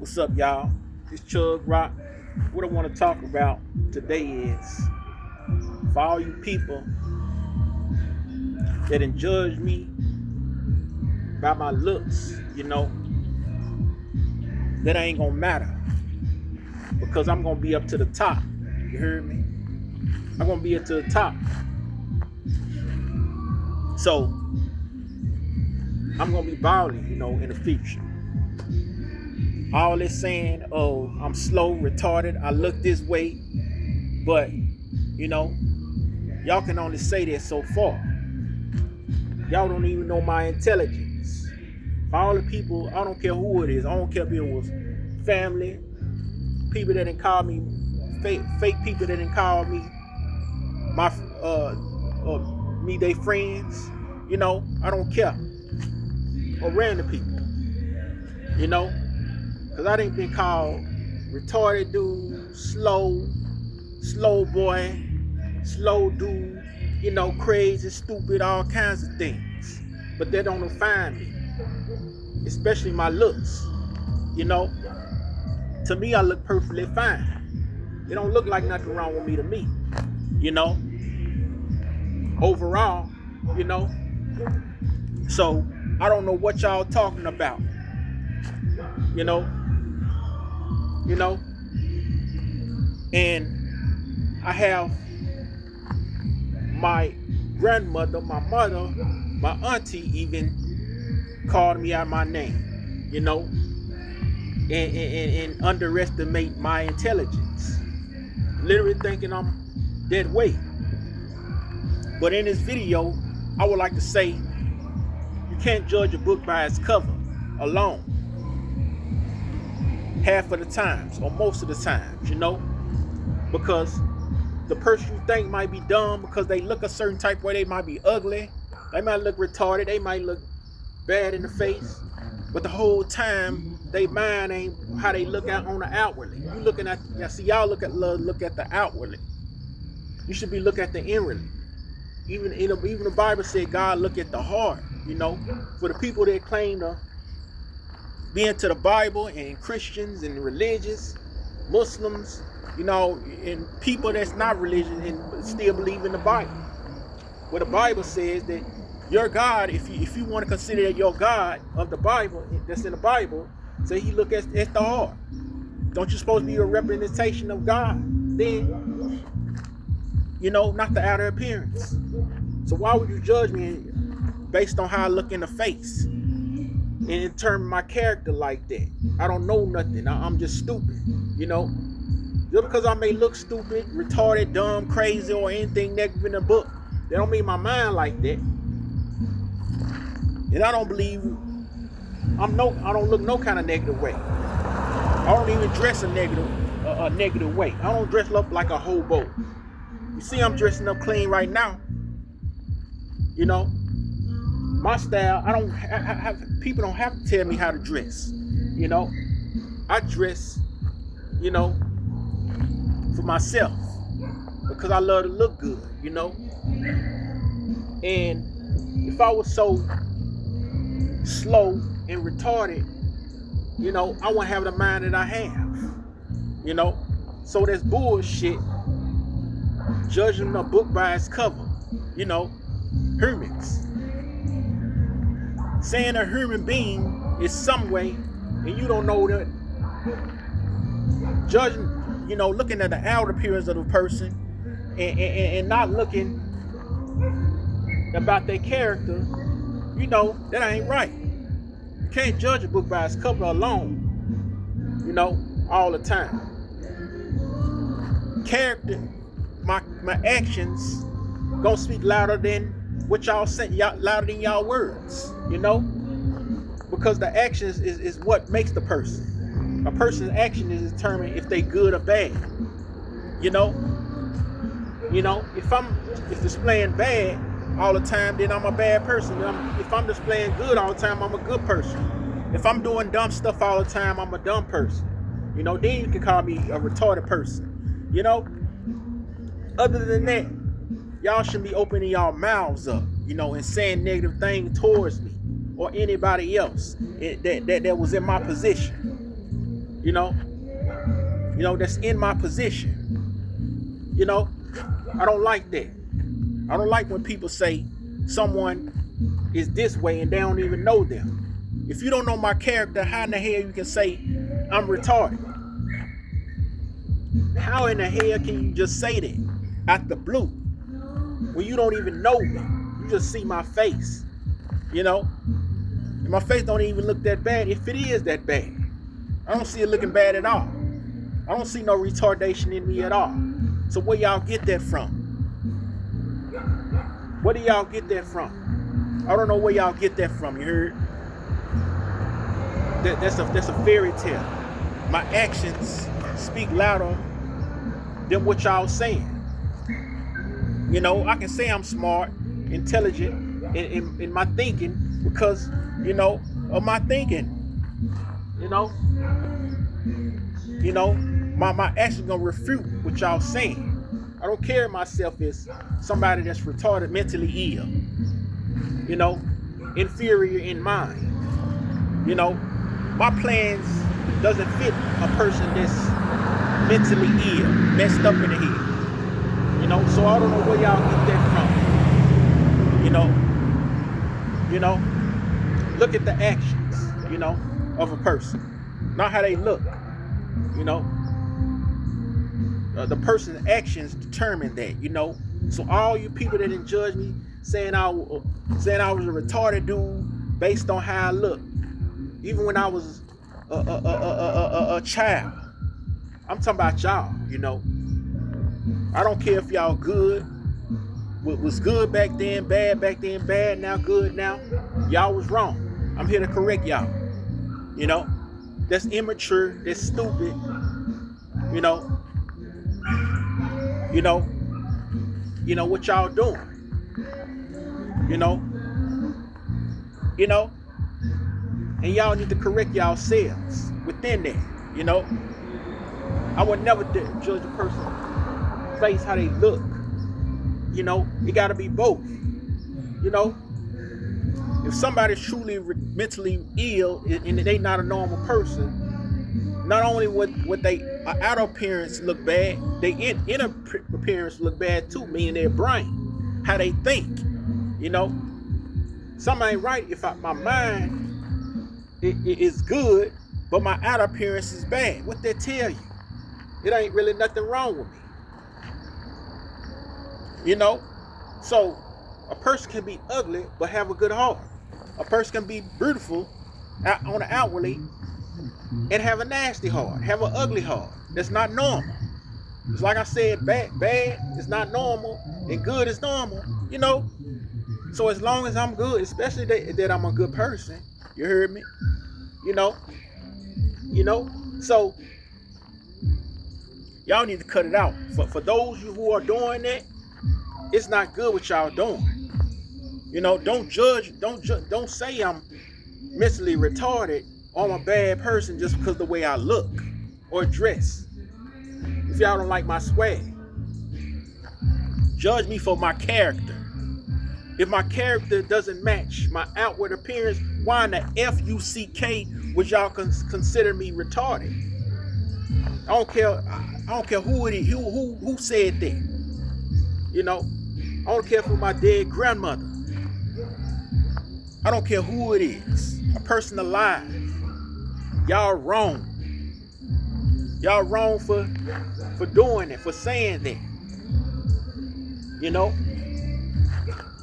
What's up, y'all? It's Chug Rock. What I want to talk about today is for all you people that done judge me by my looks, that ain't gonna matter because I'm gonna be up to the top. You heard me? I'm gonna be up to the top. So I'm gonna be balling, in the future. All this saying, oh, I'm slow, retarded, I look this way, but y'all can only say that so far. Y'all don't even know my intelligence. For all the people, I don't care who it is. I don't care if it was family, people that didn't call me, fake people that didn't call me my me they friends. I don't care. Or random people. Because I didn't been called retarded dude, slow boy, slow dude, crazy, stupid, all kinds of things. But that don't define me, especially my looks. To me, I look perfectly fine. It don't look like nothing wrong with me to me. Overall, So I don't know what y'all talking about. And I have my grandmother, my mother, my auntie even called me out my name, and underestimate my intelligence. Literally thinking I'm that way. But in this video, I would like to say you can't judge a book by its cover alone. Half of the times, or most of the times, because the person you think might be dumb because they look a certain type of way, they might be ugly, they might look retarded, they might look bad in the face, but the whole time they mind ain't how they look out on the outwardly. You looking at, y'all look at the outwardly. You should be looking at the inwardly. Even the Bible said God look at the heart. For the people that claim to be into the Bible, and Christians and religious, Muslims, and people that's not religious and still believe in the Bible. Well, the Bible says that your God, if you want to consider that your God of the Bible, that's in the Bible, say he look at the heart. Don't you supposed to be a representation of God then? Not the outer appearance. So why would you judge me based on how I look in the face? And determine my character like that? I don't know nothing. I'm just stupid. Just because I may look stupid, retarded, dumb, crazy, or anything negative in the book, that don't mean my mind like that. And I don't believe I don't look no kind of negative way. I don't even dress a negative way. I don't dress up like a hobo. You see, I'm dressing up clean right now. My style, I don't have people don't have to tell me how to dress. I dress, for myself because I love to look good. And if I was so slow and retarded, I wouldn't have the mind that I have. So that's bullshit. Judging a book by its cover, humans. Saying a human being is some way, and you don't know that. Judging, looking at the outer appearance of the person, and not looking about their character, that ain't right. You can't judge a book by its cover alone, all the time. Character, my actions gonna speak louder than what y'all say, louder than y'all words, because the actions is what makes the person. A person's action is determined if they good or bad. If displaying bad all the time, then I'm a bad person. If I'm displaying good all the time, I'm a good person. If I'm doing dumb stuff all the time, I'm a dumb person. Then you can call me a retarded person. Other than that, y'all should be opening y'all mouths up, and saying negative things towards me or anybody else that was in my position. you know, that's in my position. You know, I don't like that. I don't like when people say someone is this way and they don't even know them. If you don't know my character, how in the hell you can say I'm retarded? How in the hell can you just say that out the blue when you don't even know me? You just see my face, you know? And my face don't even look that bad if it is that bad. I don't see it looking bad at all. I don't see no retardation in me at all. So where y'all get that from? Where do y'all get that from? I don't know where y'all get that from, you heard? That's a fairy tale. My actions speak louder than what y'all saying. You know, I can say I'm smart, intelligent in my thinking because, you know, of my thinking. You know, my actions gonna refute what y'all saying. I don't care myself as somebody that's retarded, mentally ill. You know, inferior in mind. You know, my plans doesn't fit a person that's mentally ill, messed up in the head. You know, so I don't know where y'all get that from. You know, look at the actions, you know, of a person, not how they look. You know, the person's actions determine that. You know, so all you people that didn't judge me, saying I was a retarded dude based on how I look, even when I was a child. I'm talking about y'all. You know, I don't care if y'all good. What was good back then, bad back then, bad now, good now. Y'all was wrong. I'm here to correct y'all. You know, that's immature. That's stupid. You know what y'all doing. You know, and y'all need to correct yourselves within that. You know, I would never judge a person's face how they look. You know, it got to be both. You know, if somebody's truly mentally ill and they not a normal person, not only what they outer appearance look bad, they inner appearance look bad too, meaning their brain, how they think. You know, something ain't right if my mind is good, but my outer appearance is bad. What they tell you? It ain't really nothing wrong with me. You know, so a person can be ugly but have a good heart. A person can be beautiful on the outwardly and have a nasty heart, have an ugly heart. That's not normal. It's like I said, bad is not normal and good is normal. You know, so as long as I'm good, especially that I'm a good person, you heard me. You know, so y'all need to cut it out. For those of you who are doing that, it's not good what y'all doing. You know, don't judge, don't say I'm mentally retarded or I'm a bad person just because of the way I look or dress. If y'all don't like my swag, judge me for my character. If my character doesn't match my outward appearance, why in the F-U-C-K would y'all consider me retarded? I don't care who it is, who said that. You know, I don't care for my dead grandmother. I don't care who it is. A person alive. Y'all wrong. Y'all wrong for doing it, for saying that. You know?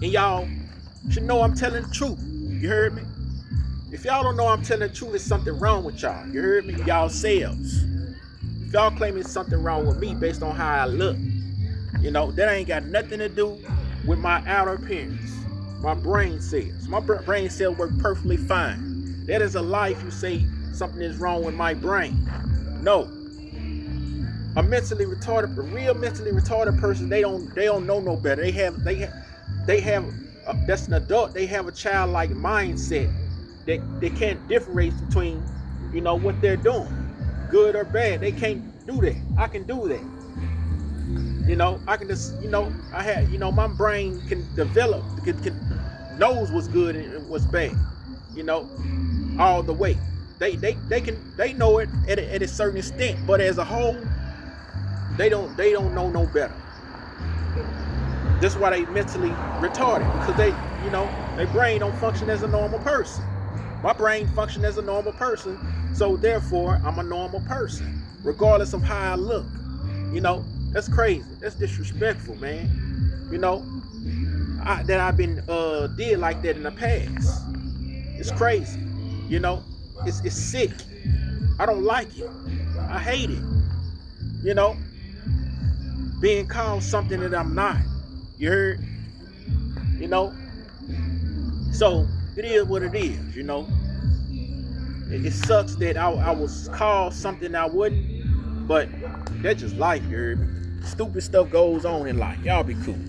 And y'all should know I'm telling the truth. You heard me? If y'all don't know I'm telling the truth, there's something wrong with y'all. You heard me? Y'all selves. If y'all claiming something wrong with me based on how I look, you know, that ain't got nothing to do with my outer appearance. My brain cells. My brain cells work perfectly fine. That is a lie if you say something is wrong with my brain. No. A real mentally retarded person, they don't know no better. They have that's an adult. They have a childlike mindset that they can't differentiate between, you know, what they're doing, good or bad. They can't do that. I can do that. You know, I can just, you know, my brain can develop, knows what's good and what's bad, you know, all the way. They know it at a certain extent, but as a whole, they don't know no better. That's why they mentally retarded, because their brain don't function as a normal person. My brain function as a normal person, so therefore I'm a normal person, regardless of how I look. That's crazy. That's disrespectful, man. That I've been did like that in the past. It's crazy. It's sick. I don't like it. I hate it. Being called something that I'm not. You heard? So it is what it is. It sucks that I was called something I wouldn't, but that's just life. You heard me? Stupid stuff goes on in life. Y'all be cool.